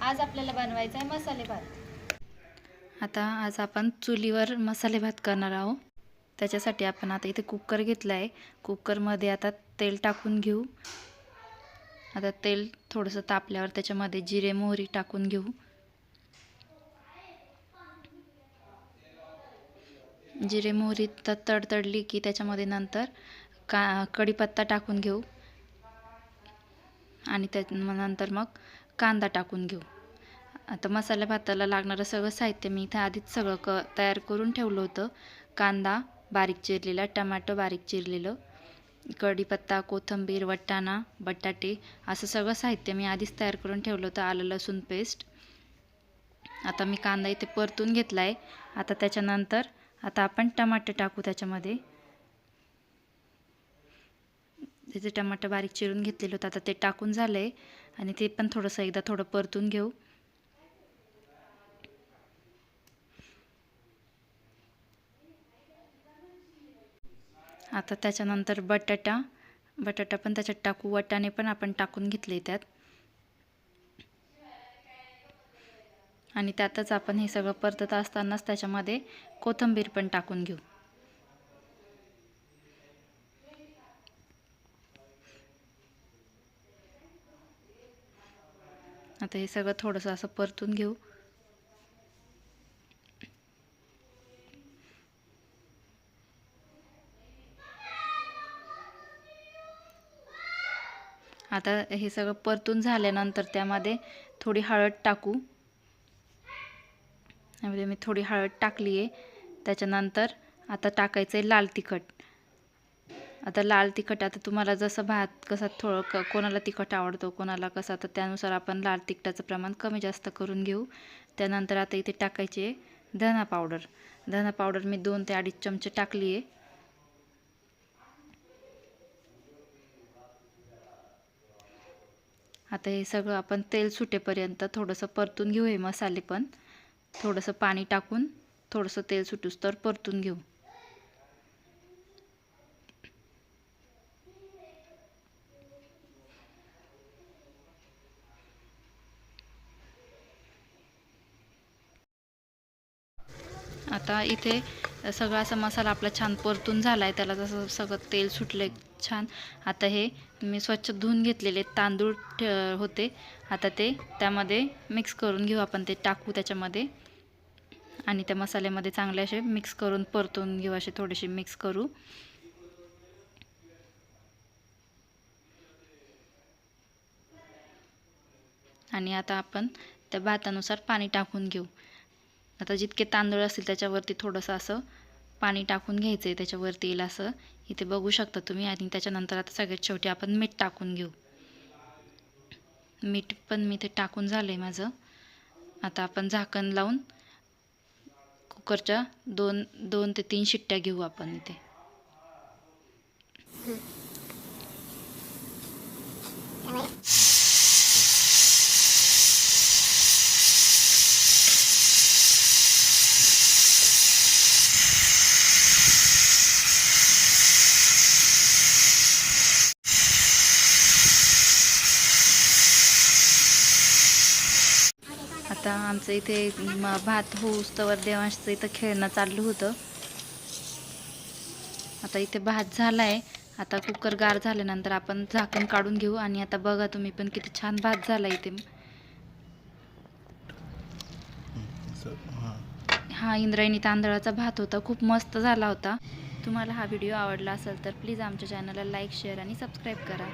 आज आपल्याला बनवायचा आहे मसाले भात। आता आज आपण चुलीवर मसाले भात करणार आहोत। त्याच्यासाठी आपण आता इथे कुकर घेतला आहे। कुकरमध्ये आता तेल टाकून घेऊ। आता तेल थोडंसं तापल्यावर त्याच्यामध्ये जिरे मोहरी टाकून घेऊ। जिरे मोहरी तडतडली की त्याच्यामध्ये नंतर कढीपत्ता टाकून घेऊ आणि त्यानंतर मग कांदा टाकून घेऊ। आता मसाला भाताला लागणारं सगळं साहित्य मी इथे आधीच सगळं तयार करून ठेवलं होतं। कांदा बारीक चिरलेला, टमाटो बारीक चिरलेलं, कढीपत्ता, कोथिंबीर, वाटाणा, बटाटे असं सगळं साहित्य मी आधीच तयार करून ठेवलं होतं। आलं लसूण पेस्ट। आता मी कांदा इथे परतून घेतला आहे। आता त्याच्यानंतर आता आपण टमाटे टाकू त्याच्यामध्ये। त्याचे टमाटर बारीक चिरून घेतलेलं होतं। आता ते टाकून झालंय आणि ते पण थोडंसं एकदा थोडं परतून घेऊ। आता त्याच्यानंतर बटाटा पण त्याच्यात टाकू। वाटाणे पण आपण टाकून घेतले त्यात आणि त्यातच आपण हे सगळं परतत असतानाच त्याच्यामध्ये कोथिंबीर पण टाकून घेऊ। आता हे सगळं थोडंसं असं परतून घेऊ। आता हे सगळं परतून झाल्यानंतर त्यामध्ये थोडी हळद टाकू। यामध्ये मी थोडी हळद टाकली आहे। त्याच्यानंतर आता टाकायचं आहे लाल तिखट। आता लाल तिखट आता तुम्हाला जसं भात कसा थोडं कोणाला तिखट आवडतो कोणाला कसा, तर त्यानुसार आपण लाल तिखटाचं प्रमाण कमी जास्त करून घेऊ। त्यानंतर आता इथे टाकायची आहे धना पावडर। धना पावडर मी 2 ते 2.5 चमचे टाकली आहे। आता हे सगळं आपण तेल सुटेपर्यंत थोडंसं परतून घेऊ। हे मसाले पण थोडंसं पाणी टाकून थोडंसं तेल सुटूस तर परतून घेऊ। आता इथे सगळा असा मसाला आपला छान परतून झाला आहे। त्याला जसं सगळं तेल सुटले छान। आता हे मी स्वच्छ धुवून घेतलेले तांदूळ होते। आता ते त्यामध्ये मिक्स करून घेऊ। आपण ते टाकू त्याच्यामध्ये आणि त्या मसाल्यामध्ये चांगले असे मिक्स करून परतून घेऊ। असे थोडेसे मिक्स करू आणि आता आपण त्या भातानुसार पाणी टाकून घेऊ। आता जितके तांदूळ असतील त्याच्यावरती थोडंसं असं पाणी टाकून घ्यायचं आहे। त्याच्यावरती येईल असं इथे बघू शकता तुम्ही। आणि त्याच्यानंतर आता सगळ्यात शेवटी आपण मीठ टाकून घेऊ। मीठ पण मी इथे टाकून झालं आहे माझं। आता आपण झाकण लावून कुकरच्या 2 ते 3 शिट्ट्या घेऊ आपण इथे। आता आमचं इथे भात होऊस्तवर देवांशचं इथं खेळणं चाललं होतं। आता इथे भात झाला आहे। आता कुकर गार झाल्यानंतर आपण झाकण काढून घेऊ आणि आता बघा तुम्ही पण किती छान भात झाला इथे। हा इंद्रायणी तांदळाचा भात होता। खूप मस्त झाला होता। तुम्हाला हा व्हिडिओ आवडला असेल तर प्लीज आमच्या चॅनलला लाईक, शेअर आणि सबस्क्राईब करा।